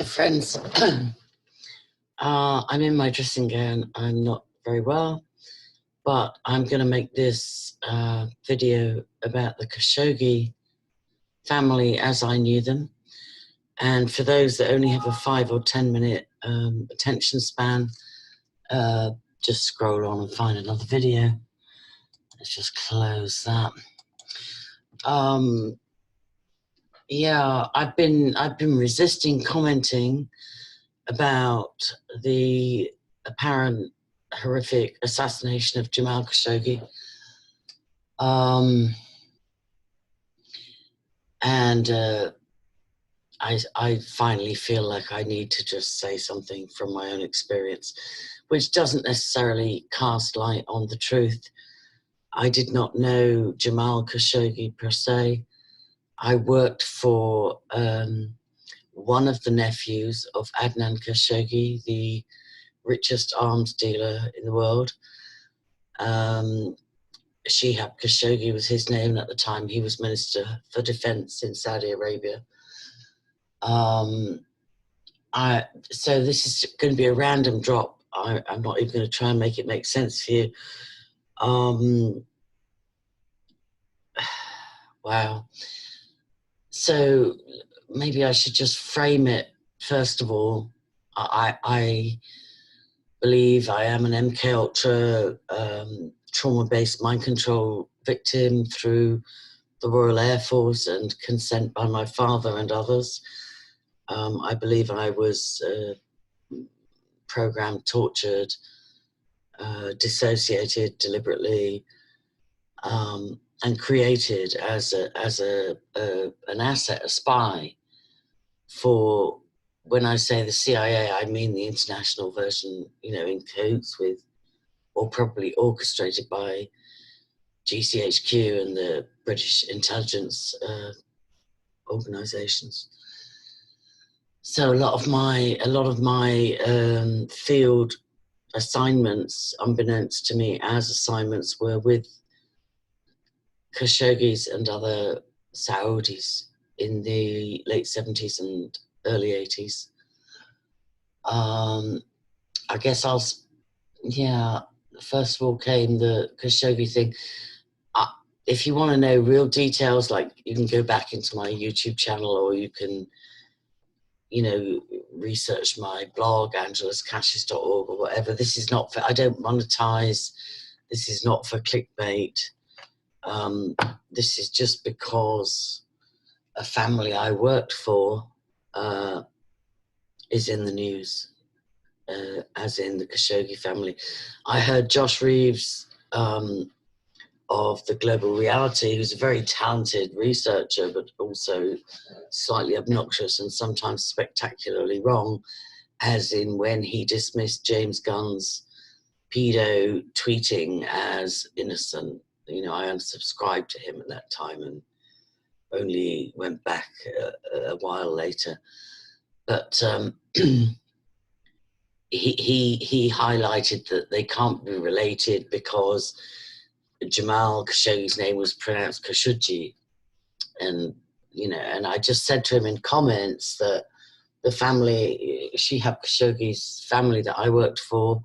Friends, I'm in my dressing gown. I'm not very well, but I'm going to make this video about the Khashoggi family as I knew them. And for those that only have a 5 or 10 minute attention span, just scroll on and find another video. Let's just close that. Yeah, I've been resisting commenting about the apparent horrific assassination of Jamal Khashoggi. I finally feel like I need to just say something from my own experience, which doesn't necessarily cast light on the truth. I did not know Jamal Khashoggi per se. I worked for one of the nephews of Adnan Khashoggi, the richest arms dealer in the world. Shihab Khashoggi was his name, and at the time he was Minister for Defense in Saudi Arabia. So this is going to be a random drop. I'm not even going to try and make it make sense for you. Wow. So maybe I should just frame it. First of all, I believe I am an MKUltra trauma-based mind control victim through the Royal Air Force and consent by my father and others. I believe I was programmed, tortured, dissociated deliberately, and created as an asset, a spy for, when I say the CIA, I mean the international version, you know, in cahoots with, or probably orchestrated by GCHQ and the British intelligence organizations. So a lot of my field assignments, unbeknownst to me as assignments, were with Khashoggis and other Saudis in the late 70s and early 80s. I guess first of all came the Khashoggi thing. If you want to know real details, like, you can go back into my YouTube channel, or you can, you know, research my blog, angelaskashes.org or whatever. This is not for, I don't monetize. This is not for clickbait. This is just because a family I worked for is in the news, as in the Khashoggi family. I heard Josh Reeves of the Global Reality, who's a very talented researcher, but also slightly obnoxious and sometimes spectacularly wrong, as in when he dismissed James Gunn's pedo tweeting as innocent. You know, I unsubscribed to him at that time and only went back a while later. But he highlighted that they can't be related because Jamal Khashoggi's name was pronounced Khashoggi. And, you know, and I just said to him in comments that the family, Shihab Khashoggi's family that I worked for,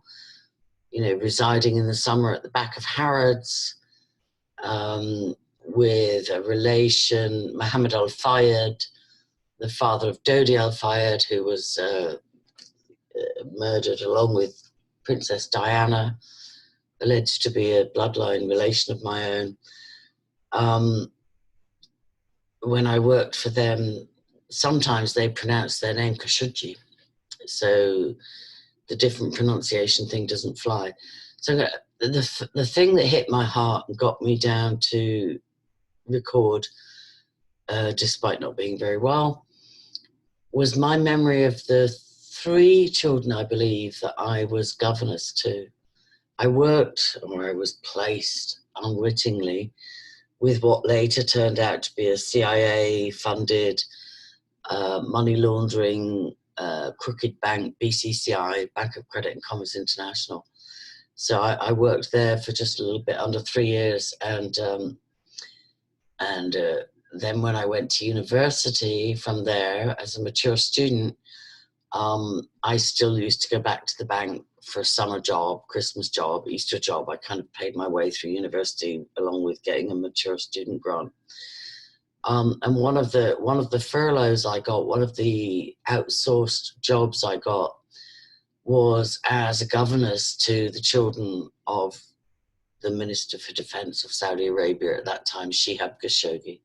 you know, residing in the summer at the back of Harrods, with a relation, Mohammed al-Fayed, the father of Dodi al-Fayed, who was murdered along with Princess Diana, alleged to be a bloodline relation of my own. When I worked for them, sometimes they pronounced their name Khashoggi, so the different pronunciation thing doesn't fly. So the thing that hit my heart and got me down to record, despite not being very well, was my memory of the 3 children, I believe, that I was governess to. I worked, or I was placed unwittingly, with what later turned out to be a CIA-funded money laundering crooked bank, BCCI, Bank of Credit and Commerce International. So I worked there for just a little bit under 3 years, and then when I went to university from there as a mature student, I still used to go back to the bank for a summer job, Christmas job, Easter job. I kind of paid my way through university along with getting a mature student grant. And one of the furloughs I got, one of the outsourced jobs I got, was as a governess to the children of the Minister for Defense of Saudi Arabia at that time, Shihab Khashoggi.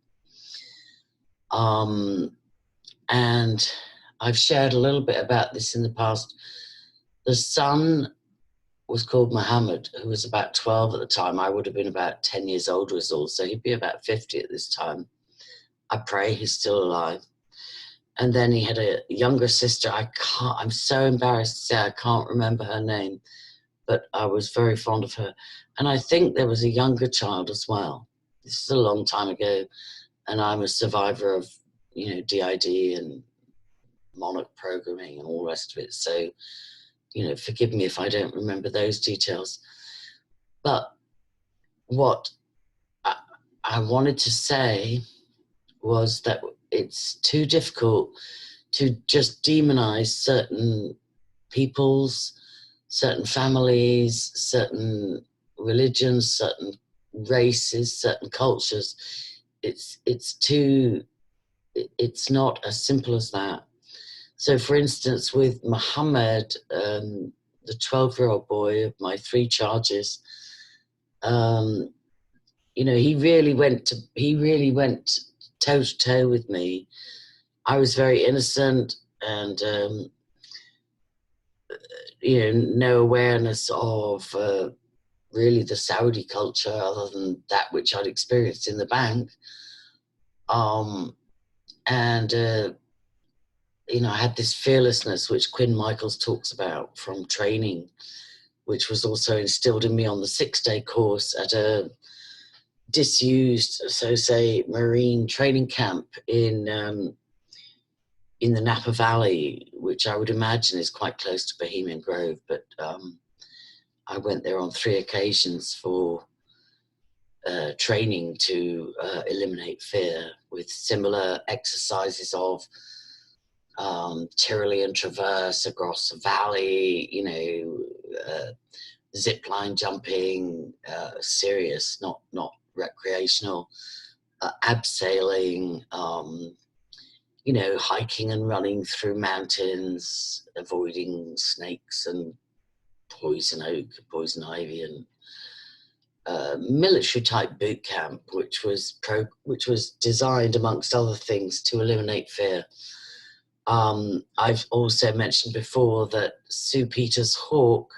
And I've shared a little bit about this in the past. The son was called Muhammad, who was about 12 at the time. I would have been about 10 years older as all, so he'd be about 50 at this time. I pray he's still alive. And then he had a younger sister. I'm so embarrassed to say I can't remember her name, but I was very fond of her. And I think there was a younger child as well. This is a long time ago, and I'm a survivor of, DID and monarch programming and all the rest of it. So, forgive me if I don't remember those details. But what I wanted to say was that it's too difficult to just demonize certain peoples, certain families, certain religions, certain races, certain cultures. It's not as simple as that. So, for instance, with Muhammad, the 12-year-old boy of my 3 charges, he really went toe to toe with me. I was very innocent and, no awareness of really the Saudi culture other than that which I'd experienced in the bank. I had this fearlessness which Quinn Michaels talks about from training, which was also instilled in me on the 6-day course at a disused, marine training camp in the Napa Valley, which I would imagine is quite close to Bohemian Grove. But I went there on 3 occasions for training to eliminate fear with similar exercises of Tyrolean traverse across a valley, zip line jumping, serious, not recreational, abseiling, hiking and running through mountains, avoiding snakes and poison oak, poison ivy, and military type boot camp, which was designed, amongst other things, to eliminate fear. I've also mentioned before that Sue Peters-Hawke,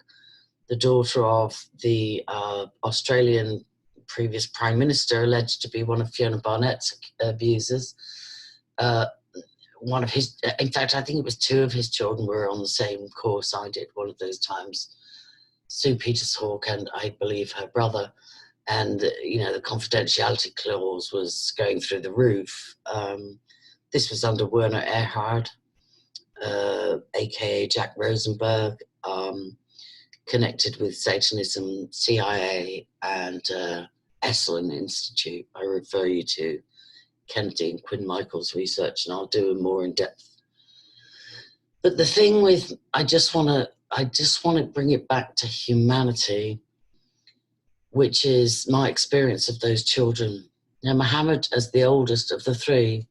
the daughter of the Australian previous Prime Minister, alleged to be one of Fiona Barnett's abusers. One of his, in fact, I think it was 2 of his children were on the same course I did one of those times. Sue Peters-Hawke and I believe her brother. And, the confidentiality clause was going through the roof. This was under Werner Erhard, aka Jack Rosenberg, connected with Satanism, CIA, and Esalen Institute. I refer you to Kennedy and Quinn Michaels' research, and I'll do a more in depth. But the thing with, I just want to bring it back to humanity, which is my experience of those children. Now, Muhammad, as the oldest of the 3,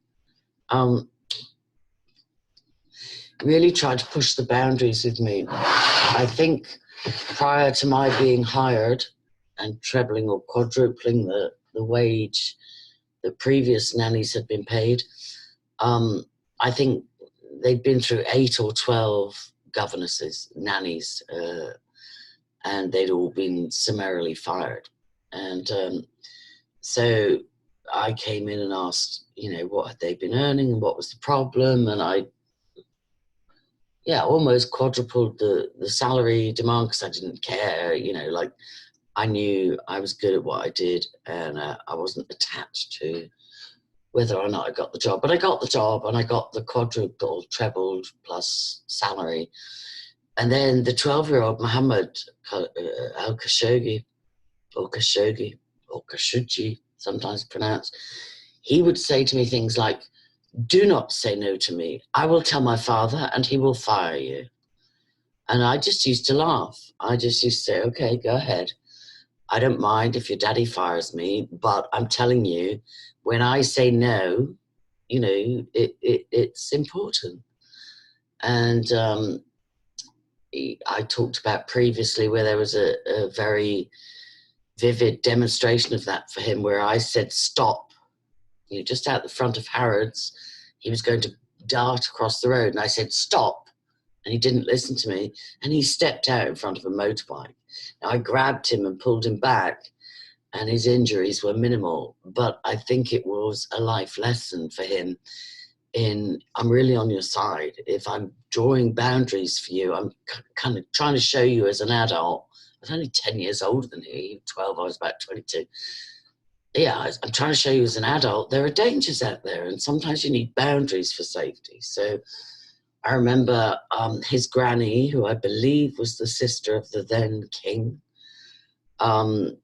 really tried to push the boundaries with me. I think prior to my being hired and trebling or quadrupling the wage that previous nannies had been paid, I think they'd been through 8 or 12 governesses, nannies, and they'd all been summarily fired. And so I came in and asked, what had they been earning and what was the problem? And I almost quadrupled the salary demand because I didn't care, I knew I was good at what I did, and I wasn't attached to whether or not I got the job. But I got the job, and I got the quadrupled, trebled plus salary. And then the 12-year-old Muhammad al-Khashoggi, or Khashoggi, or Khashoggi, sometimes pronounced, he would say to me things like, do not say no to me. I will tell my father and he will fire you. And I just used to laugh. I just used to say, okay, go ahead. I don't mind if your daddy fires me, but I'm telling you, when I say no, you know, it's important. And I talked about previously where there was a very vivid demonstration of that for him, where I said, stop, you know, just out the front of Harrods. He was going to dart across the road, and I said, stop. And he didn't listen to me, and he stepped out in front of a motorbike. Now, I grabbed him and pulled him back, and his injuries were minimal, but I think it was a life lesson for him in, I'm really on your side. If I'm drawing boundaries for you, I'm kind of trying to show you as an adult. I was only 10 years older than he, 12, I was about 22. Yeah, I'm trying to show you as an adult, there are dangers out there, and sometimes you need boundaries for safety. So I remember his granny, who I believe was the sister of the then king, and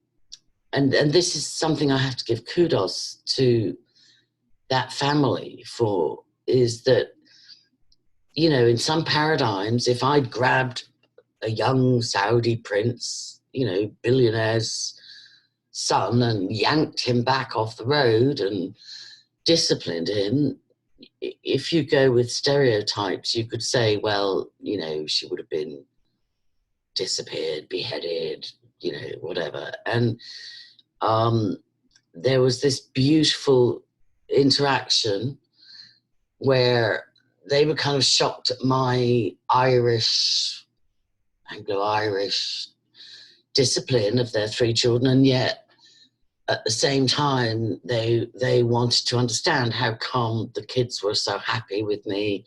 this is something I have to give kudos to that family for, is that, you know, in some paradigms, if I'd grabbed a young Saudi prince, you know, billionaire's son, and yanked him back off the road and disciplined him, if you go with stereotypes, you could say, well, you know, she would have been disappeared, beheaded, you know, whatever. And there was this beautiful interaction where they were kind of shocked at my Irish, Anglo-Irish discipline of their 3 children, and yet at the same time they wanted to understand how come the kids were so happy with me,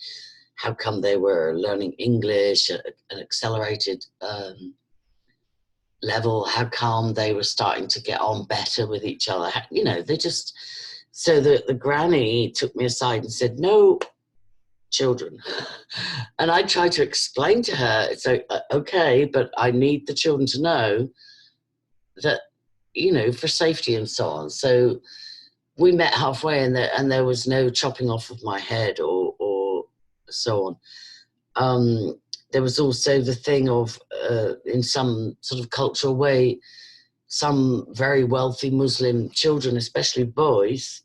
how come they were learning English at an accelerated level, how come they were starting to get on better with each other, you know, they just, so the granny took me aside and said, no children. And I tried to explain to her, so okay, but I need the children to know that, you know, for safety and so on. So we met halfway, and there was no chopping off of my head or so on. There was also the thing of, in some sort of cultural way, some very wealthy Muslim children, especially boys,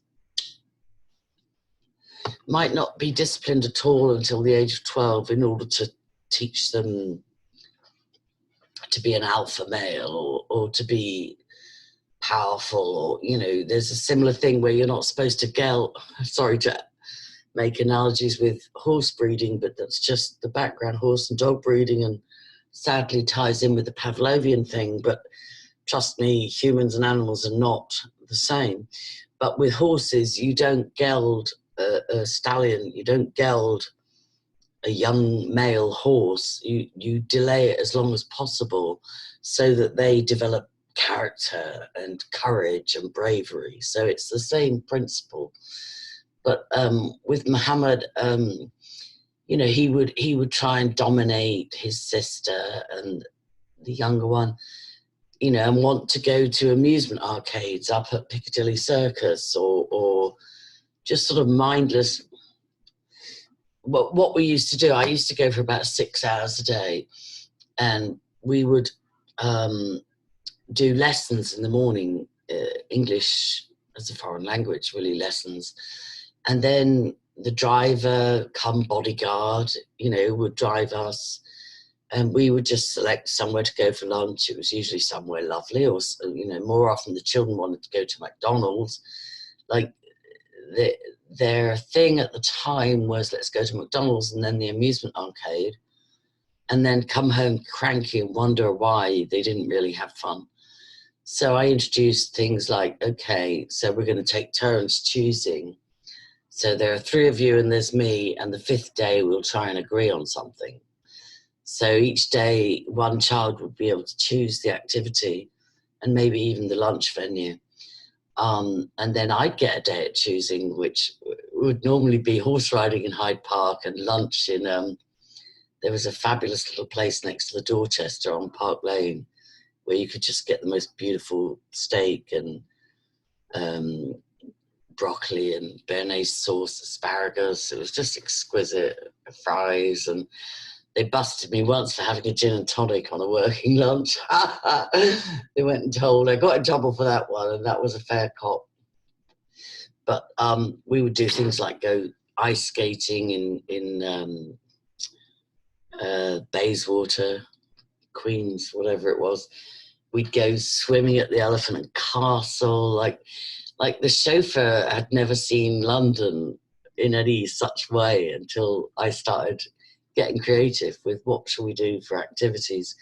might not be disciplined at all until the age of 12 in order to teach them to be an alpha male or to be powerful, or, you know, there's a similar thing where you're not supposed to gel, sorry to make analogies with horse breeding, but that's just the background, horse and dog breeding, and sadly ties in with the Pavlovian thing, but trust me, humans and animals are not the same. But with horses, you don't geld a stallion, you don't geld a young male horse, you delay it as long as possible so that they develop character and courage and bravery. So it's the same principle. But with Muhammad, you know, he would try and dominate his sister and the younger one, you know, and want to go to amusement arcades up at Piccadilly Circus, or just sort of mindless. What we used to do, I used to go for about 6 hours a day, and we would do lessons in the morning, English as a foreign language, really, lessons. And then the driver, come bodyguard, you know, would drive us, and we would just select somewhere to go for lunch. It was usually somewhere lovely, or, you know, more often the children wanted to go to McDonald's. Like, their thing at the time was, let's go to McDonald's and then the amusement arcade, and then come home cranky and wonder why they didn't really have fun. So I introduced things like, okay, so we're going to take turns choosing. So there are 3 of you and there's me, and the 5th day we'll try and agree on something. So each day one child would be able to choose the activity and maybe even the lunch venue. And then I'd get a day at choosing, which would normally be horse riding in Hyde Park and lunch in, there was a fabulous little place next to the Dorchester on Park Lane where you could just get the most beautiful steak and broccoli and béarnaise sauce, asparagus. It was just exquisite, fries, and they busted me once for having a gin and tonic on a working lunch. They went and told, I got in trouble for that one, and that was a fair cop. But we would do things like go ice skating in Bayswater, Queens, whatever it was. We'd go swimming at the Elephant and Castle. Like the chauffeur had never seen London in any such way until I started getting creative with what shall we do for activities.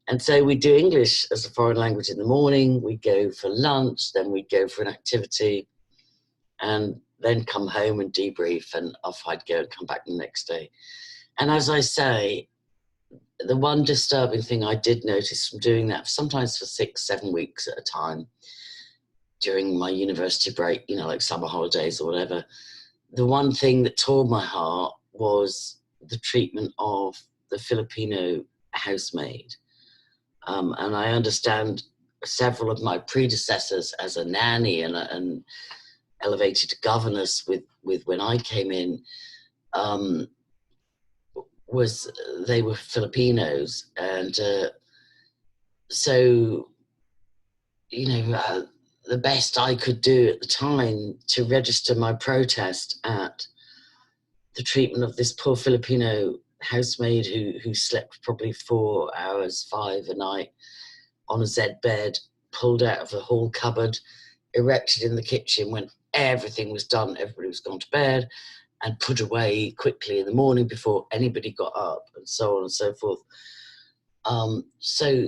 And so we'd do English as a foreign language in the morning, we'd go for lunch, then we'd go for an activity, and then come home and debrief, and off I'd go and come back the next day. And as I say, the one disturbing thing I did notice from doing that, sometimes for 6-7 weeks at a time, during my university break, you know, like summer holidays or whatever, the one thing that tore my heart was the treatment of the Filipino housemaid. And I understand several of my predecessors as a nanny and elevated to governess with when I came in, they were Filipinos. And so, you know, the best I could do at the time to register my protest at the treatment of this poor Filipino housemaid who slept probably 4 hours, 5 a night on a Z bed, pulled out of the hall cupboard, erected in the kitchen when everything was done, everybody was gone to bed, and put away quickly in the morning before anybody got up, and so on and so forth. So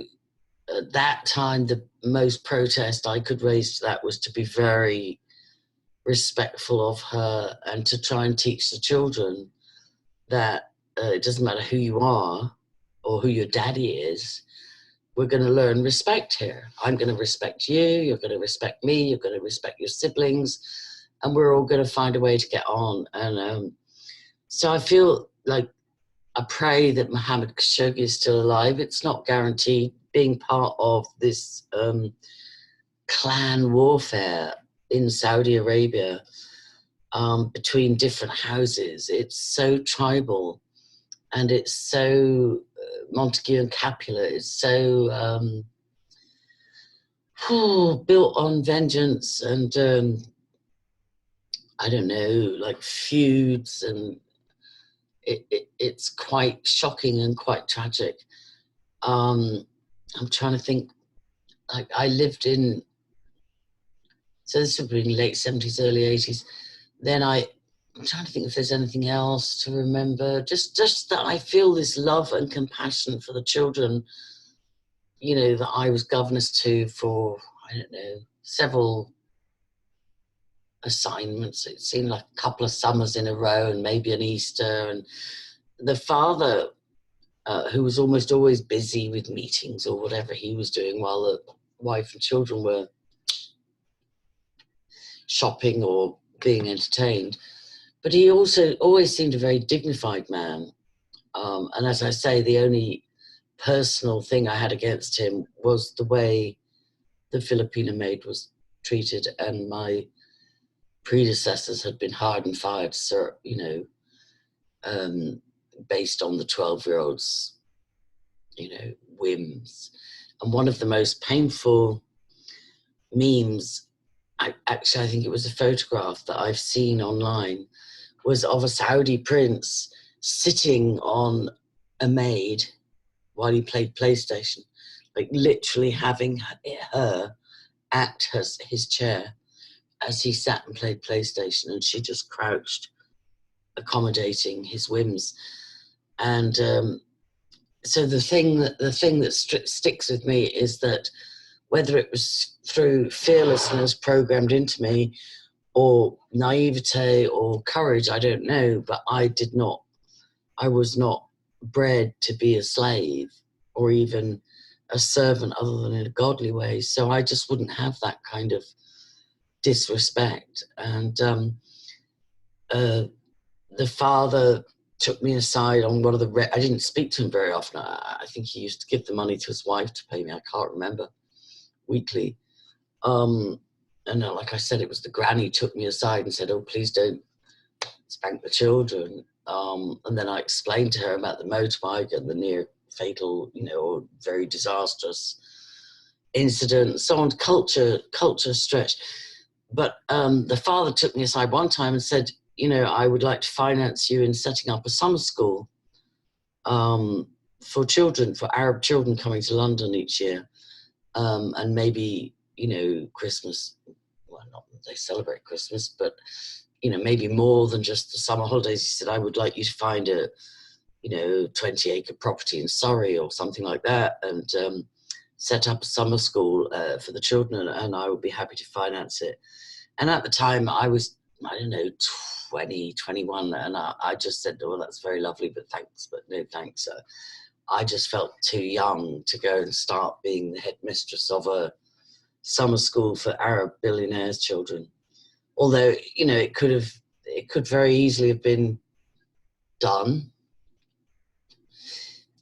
at that time, the most protest I could raise to that was to be very respectful of her and to try and teach the children that it doesn't matter who you are or who your daddy is, we're going to learn respect here. I'm going to respect you, you're going to respect me, you're going to respect your siblings, and we're all going to find a way to get on. And so I feel like, I pray that Mohammed Khashoggi is still alive. It's not guaranteed. Being part of this clan warfare in Saudi Arabia between different houses, it's so tribal, and it's so Montague and Capulet. It's so built on vengeance and I don't know, like feuds, and it's quite shocking and quite tragic. I'm trying to think, like I lived in, so this would be in late 70s, early 80s. Then I'm trying to think if there's anything else to remember. Just that I feel this love and compassion for the children, you know, that I was governess to for, I don't know, several assignments. It seemed like a couple of summers in a row and maybe an Easter. And the father, who was almost always busy with meetings or whatever he was doing while the wife and children were shopping or being entertained. But he also always seemed a very dignified man. And as I say, the only personal thing I had against him was the way the Filipino maid was treated, and my predecessors had been hired and fired, you know, based on the 12-year-old's, you know, whims. And one of the most painful memes, I think it was a photograph that I've seen online, was of a Saudi prince sitting on a maid while he played PlayStation, like literally having her at his chair as he sat and played PlayStation, and she just crouched, accommodating his whims. And so the thing that sticks with me is that whether it was through fearlessness programmed into me or naivete or courage, I don't know, but I was not bred to be a slave or even a servant other than in a godly way. So I just wouldn't have that kind of disrespect. And the father took me aside on one of the, I didn't speak to him very often. I think he used to give the money to his wife to pay me. I can't remember, weekly. And like I said, it was the granny took me aside and said, "Oh, please don't spank the children." And then I explained to her about the motorbike and the near fatal, or very disastrous incident, and so on. Culture stretch. But the father took me aside one time and said, "I would like to finance you in setting up a summer school for children, for Arab children coming to London each year, and maybe, Christmas. Well, not that they celebrate Christmas, but maybe more than just the summer holidays." He said, "I would like you to find a 20-acre property in Surrey or something like that, and set up a summer school for the children, and I would be happy to finance it." And at the time, I was, I don't know, 20, 21, and I just said, "Oh, well, that's very lovely, but thanks, but no thanks." So I just felt too young to go and start being the headmistress of a summer school for Arab billionaires' children. Although, it could very easily have been done.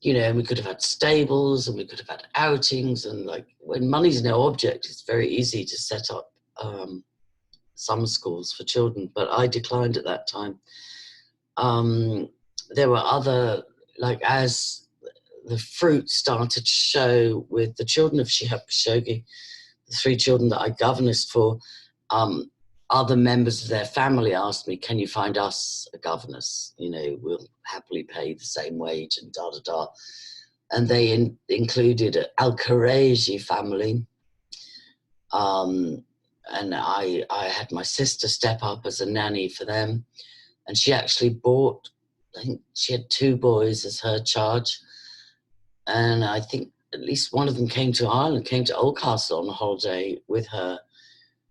And we could have had stables, and we could have had outings, and like, when money's no object, it's very easy to set up summer schools for children. But I declined at that time. There were other, like, as the fruit started to show with the children of Shihab Khashoggi, the 3 children that I governessed for, other members of their family asked me, "Can you find us a governess? We'll happily pay the same wage," and da-da-da. And they included Al-Khareji family. And I had my sister step up as a nanny for them. And she actually bought, I think she had 2 boys as her charge. And I think at least one of them came to Ireland, came to Oldcastle on a holiday with her,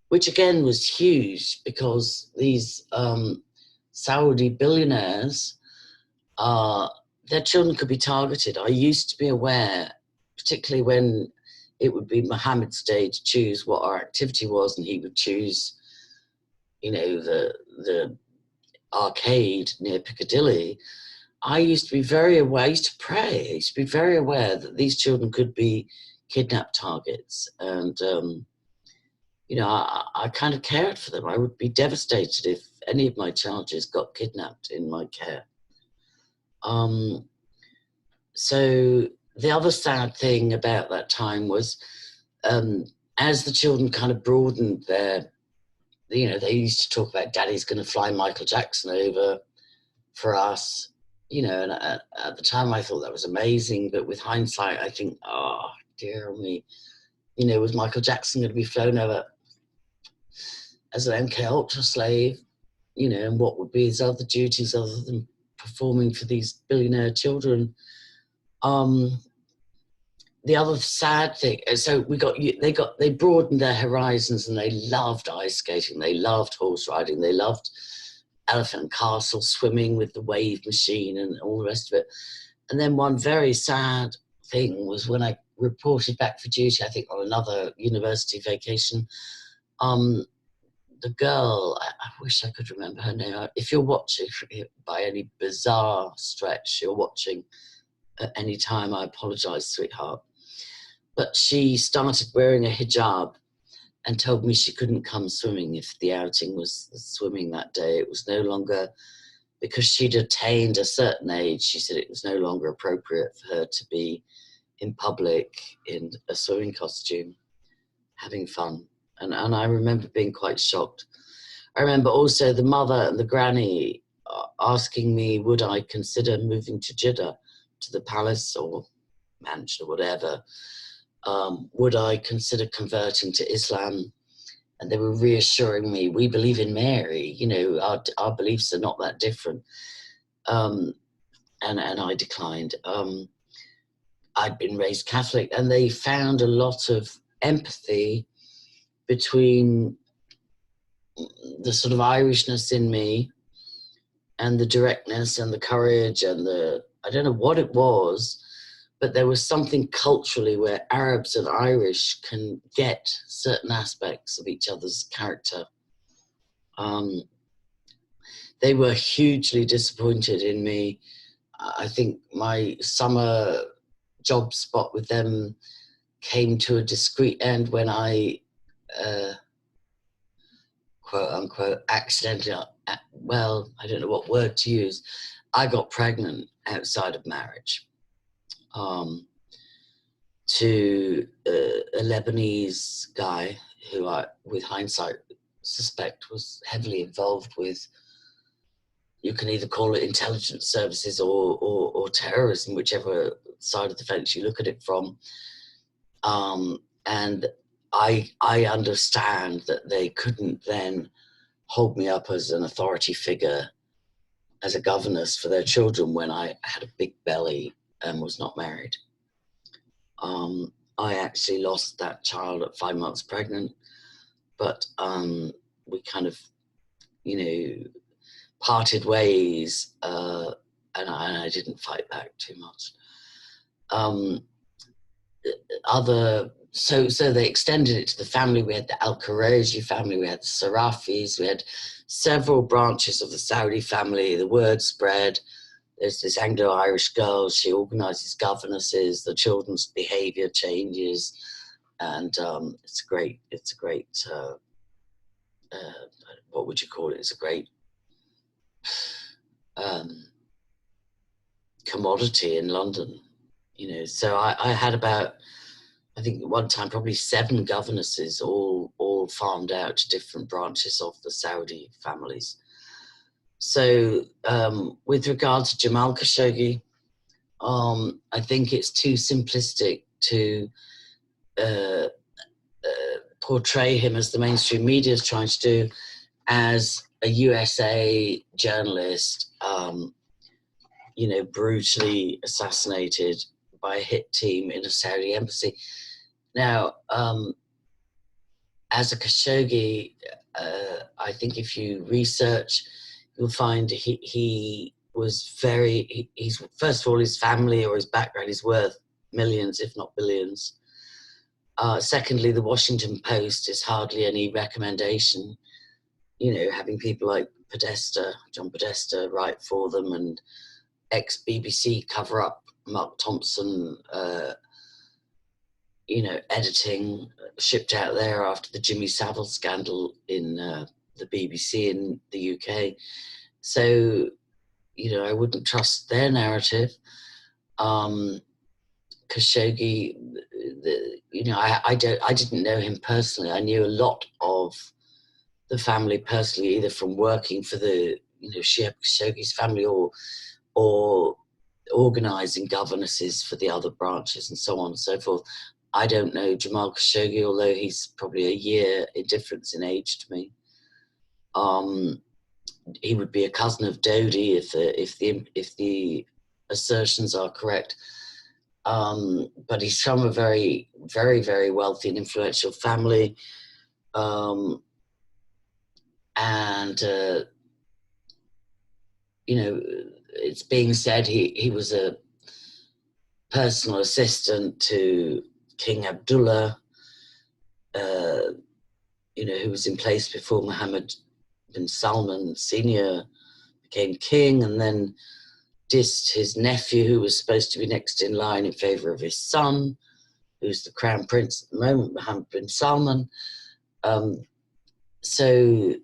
which again was huge, because these Saudi billionaires, their children could be targeted. I used to be aware, particularly when it would be Mohammed's day to choose what our activity was, and he would choose, the arcade near Piccadilly. I used to be very aware, I used to pray, I used to be very aware that these children could be kidnap targets. And I kind of cared for them. I would be devastated if any of my charges got kidnapped in my care. So the other sad thing about that time was, as the children kind of broadened their, they used to talk about, "Daddy's going to fly Michael Jackson over for us," and at the time I thought that was amazing. But with hindsight, I think, oh, dear me, was Michael Jackson going to be flown over as an MKUltra slave, and what would be his other duties other than performing for these billionaire children? The other sad thing, so they broadened their horizons, and they loved ice skating, they loved horse riding, they loved Elephant and Castle, swimming with the wave machine and all the rest of it. And then one very sad thing was when I reported back for duty, I think on another university vacation, the girl, I wish I could remember her name. If you're watching by any bizarre stretch, you're watching at any time, I apologize, sweetheart. But she started wearing a hijab and told me she couldn't come swimming if the outing was swimming that day. It was no longer, because she'd attained a certain age, she said it was no longer appropriate for her to be in public in a swimming costume, having fun. And I remember being quite shocked. I remember also the mother and the granny asking me, would I consider moving to Jeddah, to the palace or mansion or whatever. Would I consider converting to Islam? And they were reassuring me, we believe in Mary, our beliefs are not that different. And I declined. I'd been raised Catholic, and they found a lot of empathy between the sort of Irishness in me and the directness and the courage and I don't know what it was, but there was something culturally where Arabs and Irish can get certain aspects of each other's character. They were hugely disappointed in me. I think my summer job spot with them came to a discreet end when I quote unquote, accidentally, well, I don't know what word to use. I got pregnant outside of marriage to a Lebanese guy who I, with hindsight, suspect was heavily involved with, you can either call it intelligence services or terrorism, whichever side of the fence you look at it from. And I understand that they couldn't then hold me up as an authority figure, as a governess for their children when I had a big belly and was not married. I actually lost that child at 5 months pregnant, but we kind of, parted ways, and I didn't fight back too much. So they extended it to the family. We had the Al-Khawarizmi family, we had the Sarafis, we had several branches of the Saudi family. The word spread. There's this Anglo-Irish girl, she organizes governesses, the children's behavior changes, and it's a great, what would you call it? It's a great commodity in London, So I had about, I think at one time, probably 7 governesses, all farmed out to different branches of the Saudi families. So with regard to Jamal Khashoggi, I think it's too simplistic to portray him, as the mainstream media is trying to do, as a USA journalist, brutally assassinated by a hit team in a Saudi embassy. Now, as a Khashoggi, I think if you research, you'll find he was he's first of all, his family or his background is worth millions, if not billions. Secondly, the Washington Post is hardly any recommendation, having people like John Podesta write for them, and ex-BBC cover-up Mark Thompson, editing, shipped out there after the Jimmy Savile scandal in the BBC in the UK. So, I wouldn't trust their narrative. Khashoggi, I didn't know him personally. I knew a lot of the family personally, either from working for the, Shihab Khashoggi's family or organising governesses for the other branches and so on and so forth. I don't know Jamal Khashoggi, although he's probably a year in difference in age to me. He would be a cousin of Dodi if the assertions are correct. But he's from a very, very, very wealthy and influential family. It's being said he was a personal assistant to King Abdullah, who was in place before Mohammed bin Salman Sr. became king, and then dissed his nephew, who was supposed to be next in line, in favour of his son, who's the crown prince at the moment, Mohammed bin Salman. So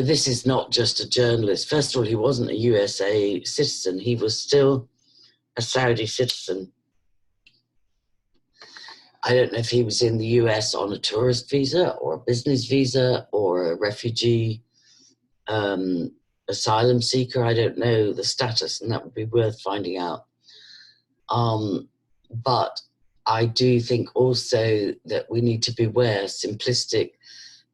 this is not just a journalist. First of all, he wasn't a USA citizen. He was still a Saudi citizen. I don't know if he was in the US on a tourist visa or a business visa or a refugee asylum seeker. I don't know the status, and that would be worth finding out. But I do think also that we need to beware simplistic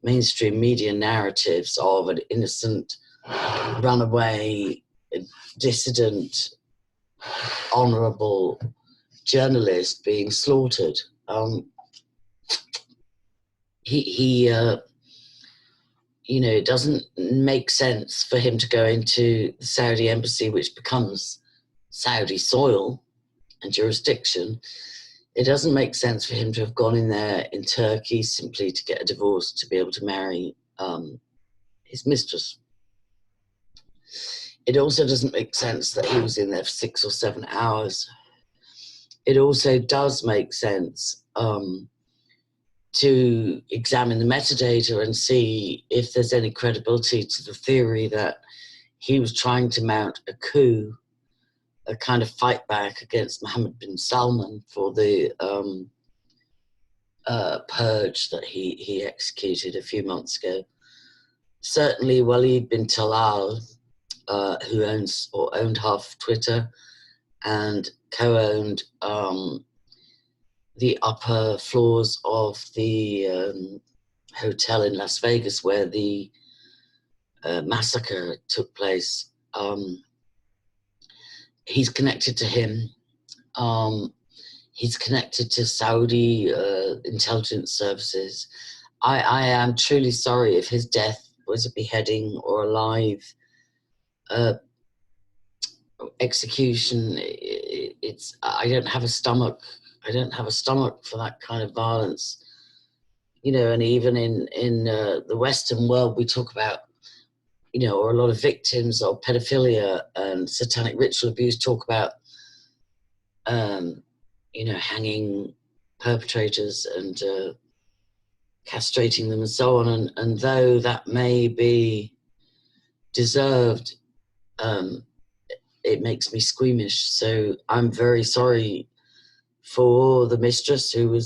mainstream media narratives of an innocent, runaway, dissident, honourable journalist being slaughtered. It doesn't make sense for him to go into the Saudi embassy, which becomes Saudi soil and jurisdiction. It doesn't make sense for him to have gone in there in Turkey simply to get a divorce to be able to marry his mistress. It also doesn't make sense that he was in there for 6 or 7 hours. It also does make sense to examine the metadata and see if there's any credibility to the theory that he was trying to mount a coup, a kind of fight back against Mohammed bin Salman for the purge that he executed a few months ago. Certainly Walid bin Talal, who owned half of Twitter and co-owned the upper floors of the hotel in Las Vegas where the massacre took place. He's connected to him. He's connected to Saudi intelligence services. I am truly sorry if his death was a beheading or a live execution. I don't have a stomach. I don't have a stomach for that kind of violence, you know. And even in the Western world, we talk about, you know, or a lot of victims of pedophilia and satanic ritual abuse talk about, you know, hanging perpetrators and castrating them and so on. And though that may be deserved, it makes me squeamish. So I'm very sorry for the mistress who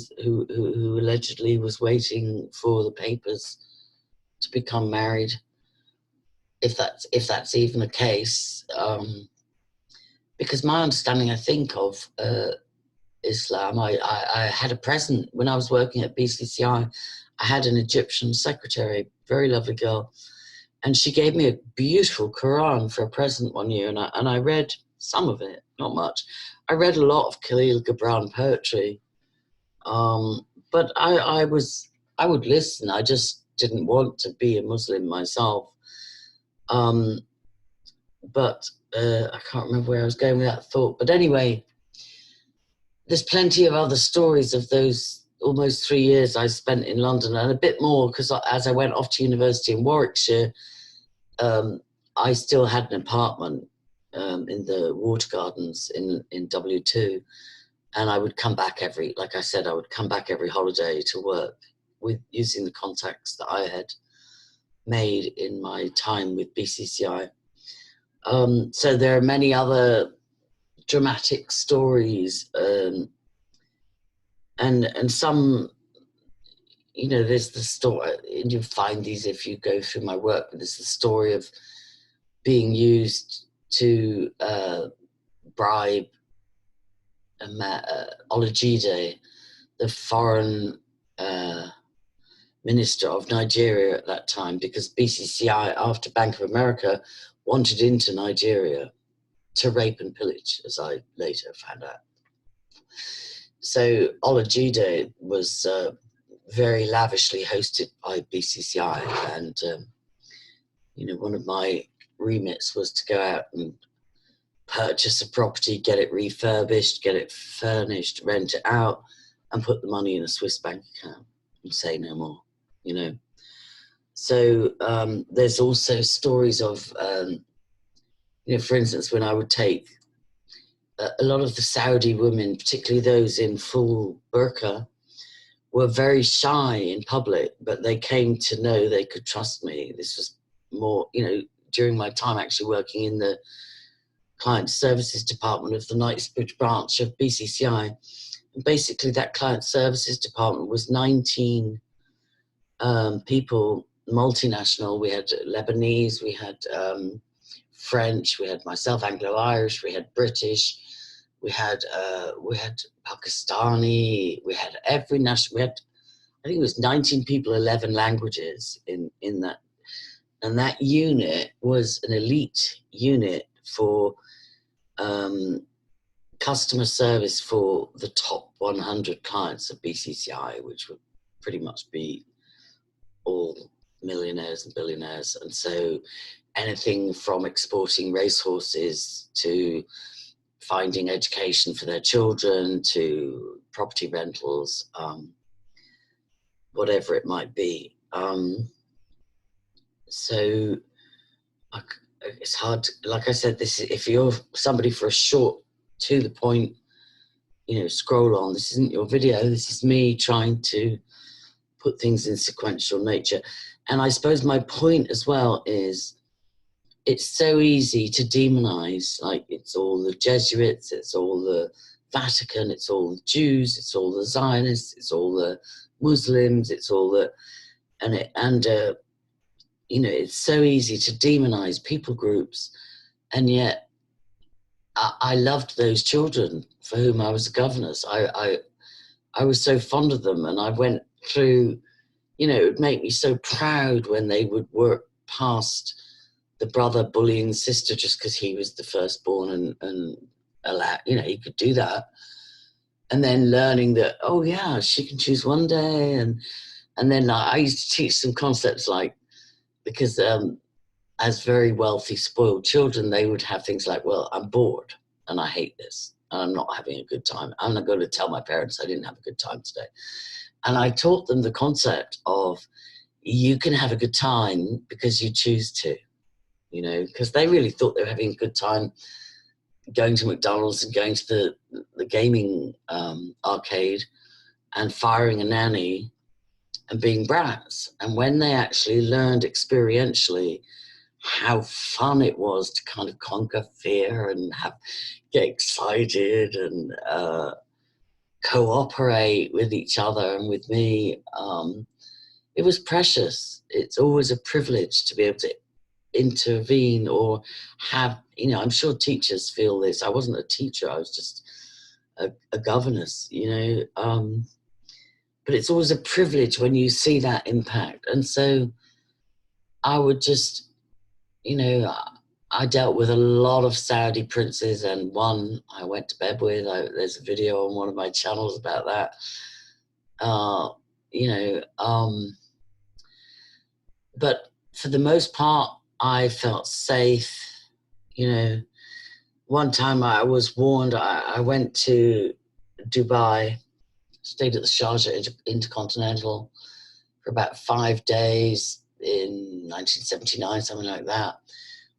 allegedly was waiting for the papers to become married, if that's even the case. Because my understanding, I think, of Islam, I had a present when I was working at BCCI. I had an Egyptian secretary, very lovely girl, and she gave me a beautiful Quran for a present one year, and I read some of it, not much. I read a lot of Khalil Gibran poetry, but I would listen. I just didn't want to be a Muslim myself. But I can't remember where I was going with that thought. But anyway, there's plenty of other stories of those almost 3 years I spent in London, and a bit more, because as I went off to university in Warwickshire, I still had an apartment in the Water Gardens in W2, and I would come back like I said, I would come back every holiday to work with using the contacts that I had made in my time with BCCI. So there are many other dramatic stories, and some, you know, there's the story, and you find these if you go through my work, but there's the story of being used to bribe Olajide, the foreign minister of Nigeria at that time, because BCCI, after Bank of America, wanted into Nigeria to rape and pillage, as I later found out. So Olajide was very lavishly hosted by BCCI, and you know, one of my remits was to go out and purchase a property, get it refurbished, get it furnished, rent it out, and put the money in a Swiss bank account and say no more, you know. So there's also stories of, you know, for instance, when I would take a lot of the Saudi women, particularly those in full burqa, were very shy in public, but they came to know they could trust me. This was more, you know, during my time actually working in the client services department of the Knightsbridge branch of BCCI. And basically that client services department was 19 people, multinational. We had Lebanese, we had French, we had myself, Anglo-Irish, we had British, we had Pakistani, we had every national, we had, I think it was 19 people, 11 languages in that. And that unit was an elite unit for customer service for the top 100 clients of BCCI, which would pretty much be all millionaires and billionaires. And so anything from exporting racehorses to finding education for their children to property rentals, whatever it might be. So it's hard to, like I said, this is, if you're somebody for a short, to the point, you know, scroll on, this isn't your video, this is me trying to put things in sequential nature. And I suppose my point as well is it's so easy to demonize, like it's all the Jesuits, it's all the Vatican, it's all the Jews, it's all the Zionists, it's all the Muslims, it's all the, you know, it's so easy to demonize people groups. And yet I loved those children for whom I was a governess. I was so fond of them, and I went through, you know, it would make me so proud when they would work past the brother bullying the sister just because he was the firstborn and allow, you know, he could do that. And then learning that, oh yeah, she can choose one day. And then like, I used to teach some concepts like, because as very wealthy, spoiled children, they would have things like, well, I'm bored and I hate this and I'm not having a good time. I'm not going to tell my parents I didn't have a good time today. And I taught them the concept of you can have a good time because you choose to, you know, because they really thought they were having a good time going to McDonald's and going to the gaming arcade and firing a nanny and being brats. And when they actually learned experientially how fun it was to kind of conquer fear and get excited and cooperate with each other and with me, it was precious. It's always a privilege to be able to intervene or have, you know, I'm sure teachers feel this. I wasn't a teacher, I was just a governess, you know, but it's always a privilege when you see that impact. And so I would just, you know, I dealt with a lot of Saudi princes, and one I went to bed with. There's a video on one of my channels about that. You know, but for the most part, I felt safe. You know, one time I was warned, I went to Dubai, stayed at the Sharjah Intercontinental for about 5 days in 1979, something like that.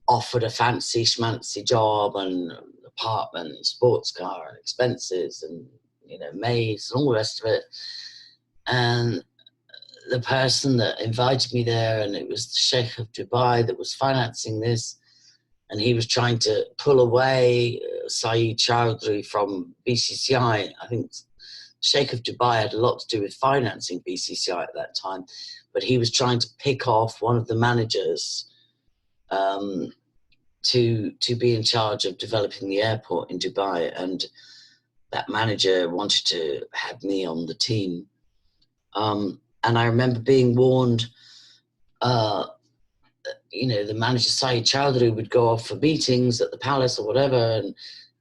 Offered a fancy schmancy job and apartment and sports car and expenses and, you know, maids and all the rest of it. And the person that invited me there, and it was the Sheikh of Dubai that was financing this, and he was trying to pull away Saeed Chowdhury from BCCI. I think Sheikh of Dubai had a lot to do with financing BCCI at that time, but he was trying to pick off one of the managers to be in charge of developing the airport in Dubai, and that manager wanted to have me on the team. And I remember being warned, you know, the manager Saeed Chowdhury would go off for meetings at the palace or whatever and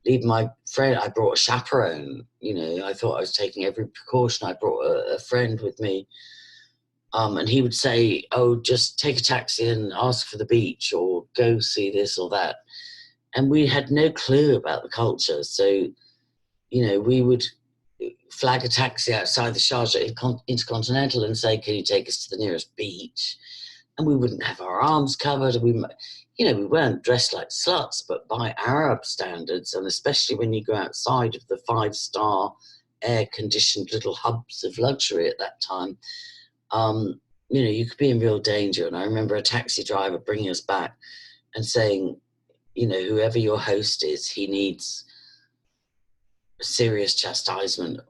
leave my friend. I brought a chaperone, you know, I thought I was taking every precaution. I brought a friend with me. And he would say, oh, just take a taxi and ask for the beach or go see this or that. And we had no clue about the culture. So, you know, we would flag a taxi outside the Sharjah Intercontinental and say, can you take us to the nearest beach? And we wouldn't have our arms covered. We, you know, we weren't dressed like sluts, but by Arab standards, and especially when you go outside of the 5-star air-conditioned little hubs of luxury at that time, you know, you could be in real danger. And I remember a taxi driver bringing us back and saying, you know, whoever your host is, he needs serious chastisement.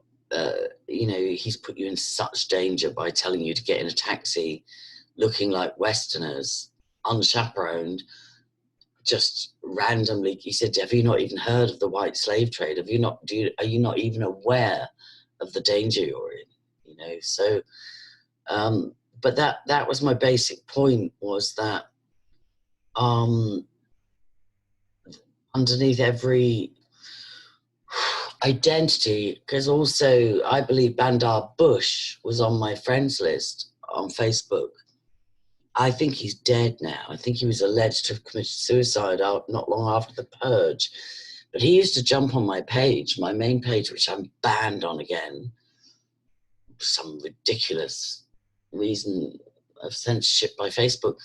You know, he's put you in such danger by telling you to get in a taxi looking like Westerners, unchaperoned, just randomly. He said, have you not even heard of the white slave trade? Are you not even aware of the danger you're in? You know, so but that was my basic point, was that underneath every identity, because also I believe Bandar Bush was on my friends list on Facebook. I think he's dead now. I think he was alleged to have committed suicide not long after the purge. But he used to jump on my page, my main page, which I'm banned on again, for some ridiculous reason of censorship by Facebook.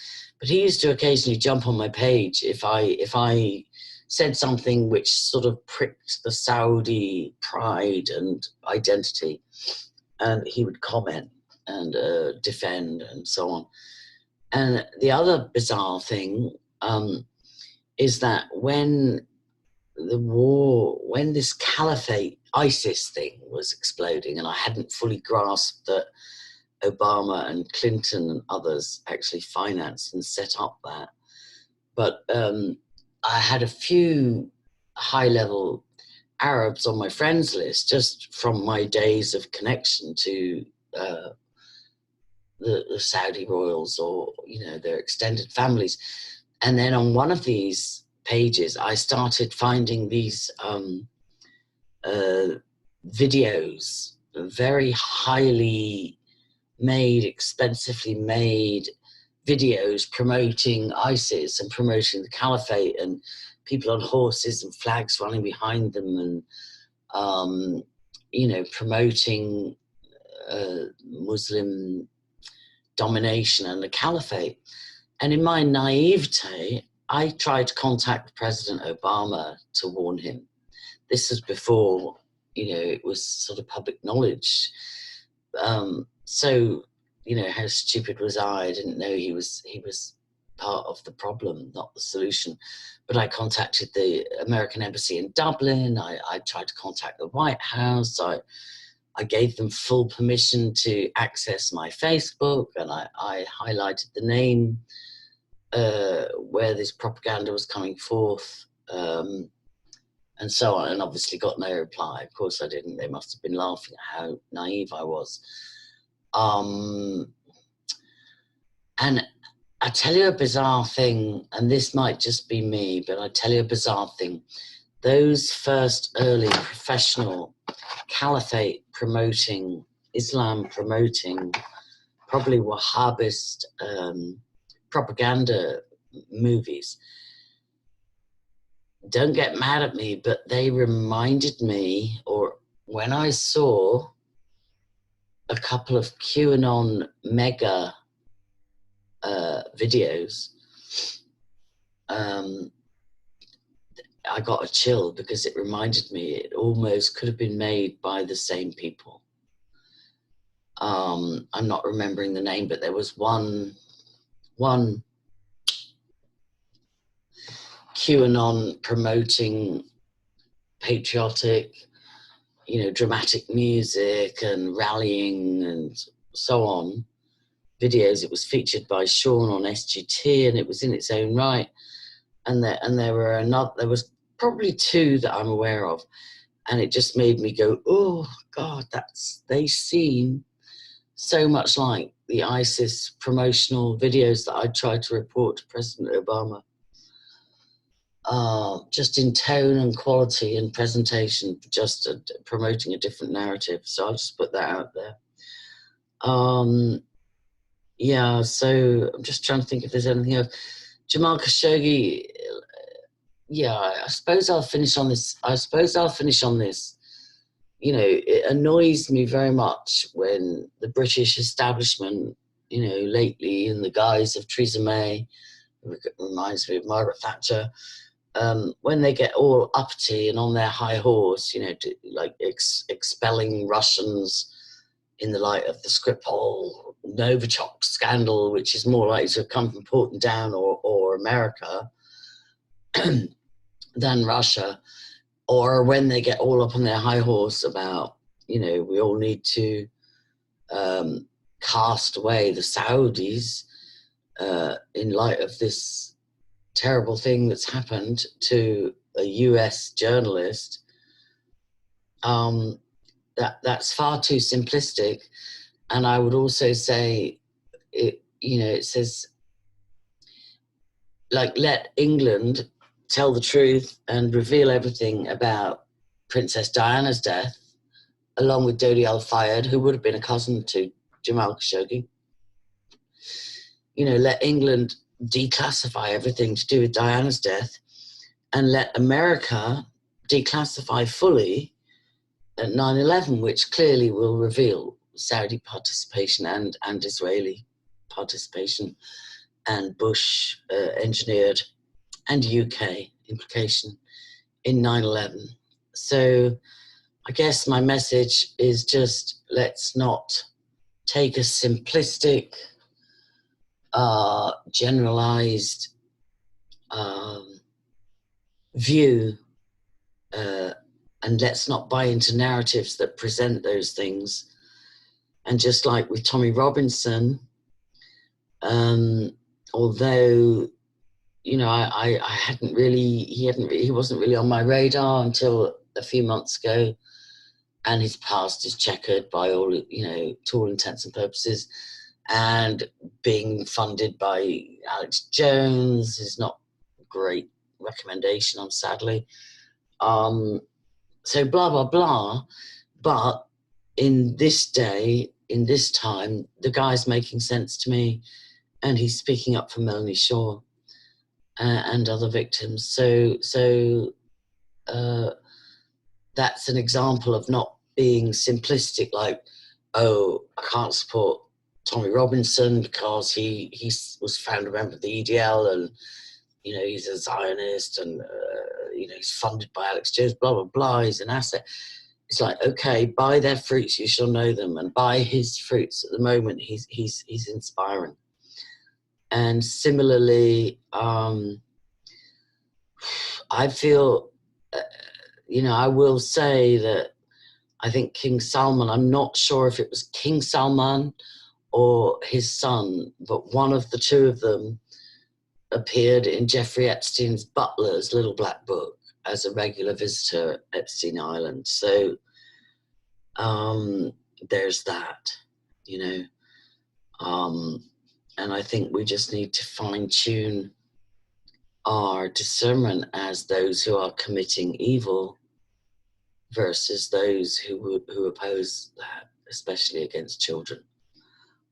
But he used to occasionally jump on my page if I said something which sort of pricked the Saudi pride and identity, and he would comment. defend and so on. And the other bizarre thing is that when this caliphate ISIS thing was exploding, and I hadn't fully grasped that Obama and Clinton and others actually financed and set up that. But I had a few high-level Arabs on my friends list just from my days of connection to the Saudi royals, or their extended families. And then on one of these pages, I started finding these videos, very highly made, expensively made videos promoting ISIS and promoting the caliphate, and people on horses and flags running behind them, and promoting Muslim domination and the caliphate. And in my naivete, I tried to contact President Obama to warn him. This was before, it was sort of public knowledge. So, how stupid was I? I didn't know he was part of the problem, not the solution. But I contacted the American Embassy in Dublin. I tried to contact the White House. I gave them full permission to access my Facebook, and I highlighted the name where this propaganda was coming forth, and so on, and obviously got no reply. Of course I didn't. They must have been laughing at how naive I was. And I tell you a bizarre thing, and this might just be me, but I tell you a bizarre thing. Those first early professional caliphate promoting, Islam promoting, probably Wahhabist propaganda movies, don't get mad at me, but they reminded me, or when I saw a couple of QAnon mega videos, I got a chill, because it reminded me it almost could have been made by the same people. I'm not remembering the name, but there was one QAnon promoting patriotic, dramatic music and rallying and so on videos. It was featured by Sean on SGT, and it was in its own right. And there was probably two that I'm aware of, and it just made me go, oh God, they seem so much like the ISIS promotional videos that I tried to report to President Obama. Just in tone and quality and presentation, just promoting a different narrative. So I'll just put that out there. Yeah, so I'm just trying to think if there's anything else. Jamal Khashoggi, yeah, I suppose I'll finish on this. It annoys me very much when the British establishment, lately in the guise of Theresa May, reminds me of Margaret Thatcher, when they get all uppity and on their high horse, expelling Russians in the light of the Skripal Novichok scandal, which is more likely to have come from Portendown or America than Russia, or when they get all up on their high horse about, we all need to cast away the Saudis in light of this terrible thing that's happened to a US journalist. That's far too simplistic. And I would also say, it says, let England tell the truth and reveal everything about Princess Diana's death, along with Dodi Al-Fayed, who would have been a cousin to Jamal Khashoggi. Let England declassify everything to do with Diana's death, and let America declassify fully at 9/11, which clearly will reveal Saudi participation and Israeli participation, and Bush engineered, and UK implication in 9/11. So I guess my message is just, let's not take a simplistic, generalized view, and let's not buy into narratives that present those things. And just like with Tommy Robinson, although, you know, I hadn't really, he wasn't really on my radar until a few months ago, and his past is checkered by all, you know, to all intents and purposes, and being funded by Alex Jones is not a great recommendation, sadly. So blah, blah, blah. But in this day, in this time, the guy's making sense to me, and he's speaking up for Melanie Shaw and other victims. So that's an example of not being simplistic, like, oh, I can't support Tommy Robinson because he was found a member of the EDL, and, you know, he's a Zionist, and, you know, he's funded by Alex Jones, blah, blah, blah, he's an asset. It's like, okay, by their fruits you shall know them, and by his fruits at the moment, he's inspiring. And similarly, I feel, you know, I will say that I think King Salman, I'm not sure if it was King Salman or his son, but one of the two of them appeared in Jeffrey Epstein's butler's Little Black Book as a regular visitor at Epstein Island. So there's that, you know. And I think we just need to fine-tune our discernment as those who are committing evil versus those who oppose that, especially against children.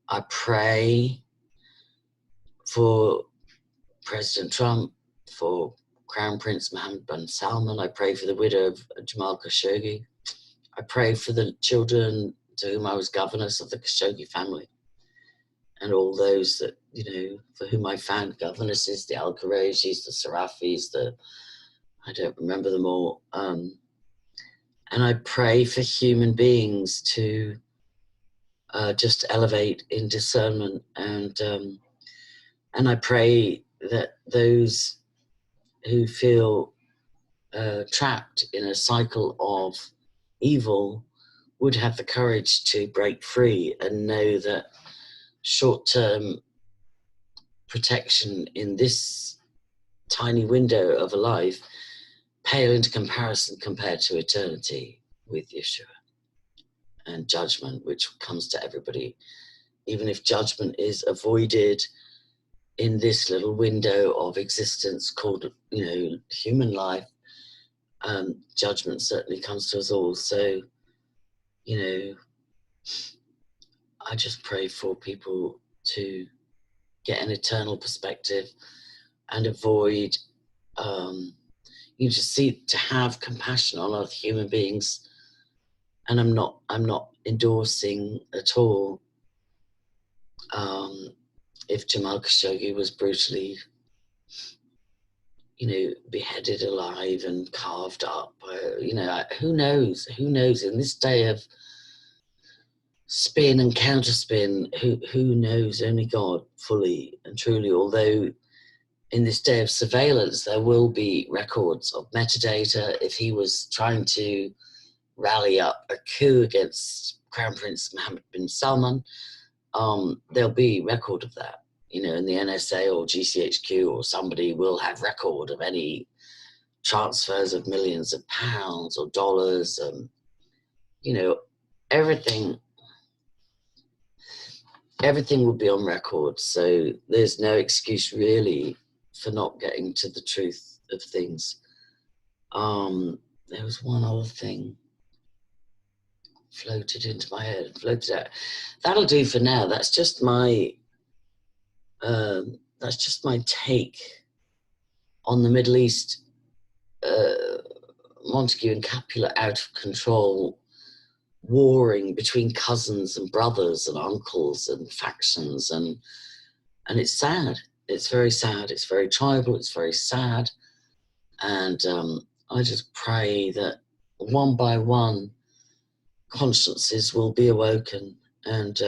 I pray for President Trump, for Crown Prince Mohammed bin Salman. I pray for the widow of Jamal Khashoggi. I pray for the children to whom I was governess of the Khashoggi family, and all those that, you know, for whom I found governesses, the Al-Qurayshis, the Sarafis, I don't remember them all. And I pray for human beings to just elevate in discernment, and I pray that those who feel trapped in a cycle of evil would have the courage to break free and know that short-term protection in this tiny window of a life pale into comparison compared to eternity with Yeshua and judgment, which comes to everybody. Even if judgment is avoided in this little window of existence called, you know, human life, judgment certainly comes to us all. So, you know, I just pray for people to get an eternal perspective and avoid, you just see, to have compassion on other human beings. And I'm not endorsing at all if Jamal Khashoggi was brutally, you know, beheaded alive and carved up. You know, who knows? Who knows? In this day of spin and counterspin, who knows? Only God fully and truly. Although in this day of surveillance, there will be records of metadata. If he was trying to rally up a coup against Crown Prince Mohammed bin Salman, there'll be record of that. You know, in the NSA or GCHQ or somebody will have record of any transfers of millions of pounds or dollars. You know, everything will be on record. So there's no excuse really for not getting to the truth of things. There was one other thing floated into my head, floated out. That'll do for now. That's just my take on the Middle East, Montague and Capulet out of control, warring between cousins and brothers and uncles and factions, and it's sad. It's very sad. It's very tribal. It's very sad. And I just pray that one by one consciences will be awoken, and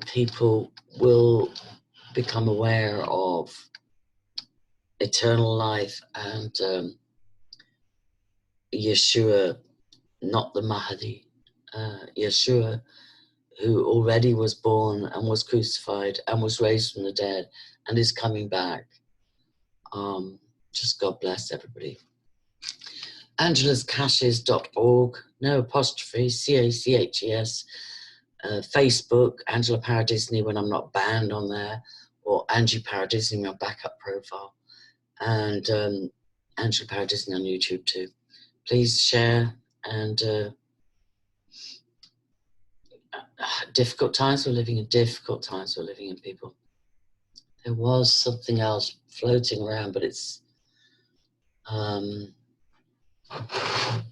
people will become aware of eternal life and Yeshua, not the Mahdi, Yeshua, who already was born and was crucified and was raised from the dead and is coming back. Just God bless everybody. AngelasCashes.org, no apostrophe, CACHES. Facebook, Angela Paradisney when I'm not banned on there, or Angie Paradisney, my backup profile, and Angela Paradisney on YouTube too. Please share. And difficult times we're living in, difficult times we're living in, people. There was something else floating around, but it's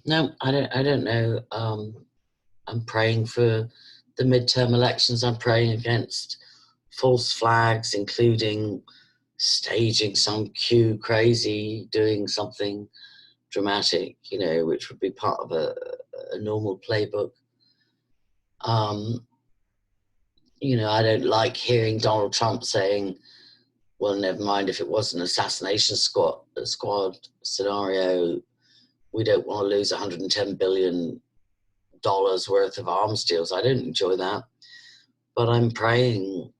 no, I don't know. I'm praying for the midterm elections. I'm praying against false flags, including staging some Q crazy, doing something dramatic, you know, which would be part of a normal playbook. You know, I don't like hearing Donald Trump saying, well, never mind if it was an assassination squad scenario, we don't want to lose $110 billion worth of arms deals. I don't enjoy that. But I'm praying.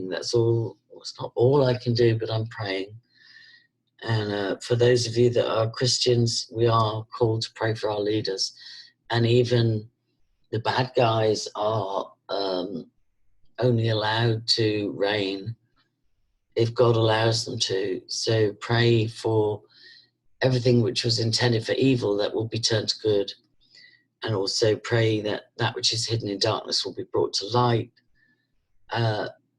That's all. It's not all I can do, but I'm praying. And for those of you that are Christians, we are called to pray for our leaders. And even the bad guys are only allowed to reign if God allows them to. So pray for everything which was intended for evil that will be turned to good. And also pray that that which is hidden in darkness will be brought to light.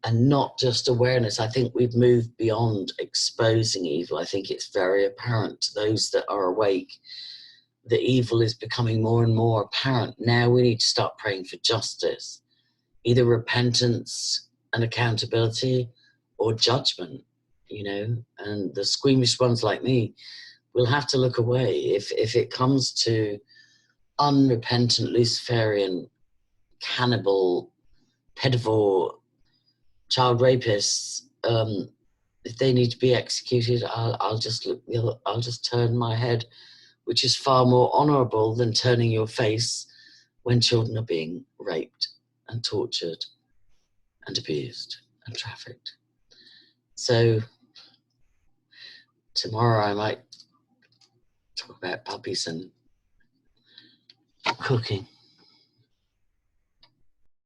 And not just awareness. I think we've moved beyond exposing evil. I think it's very apparent to those that are awake that evil is becoming more and more apparent. Now we need to start praying for justice, either repentance and accountability or judgment, you know. And the squeamish ones like me will have to look away. If it comes to unrepentant Luciferian, cannibal, pedophile, child rapists, if they need to be executed, I'll just turn my head, which is far more honourable than turning your face when children are being raped and tortured and abused and trafficked. So tomorrow I might talk about puppies and cooking.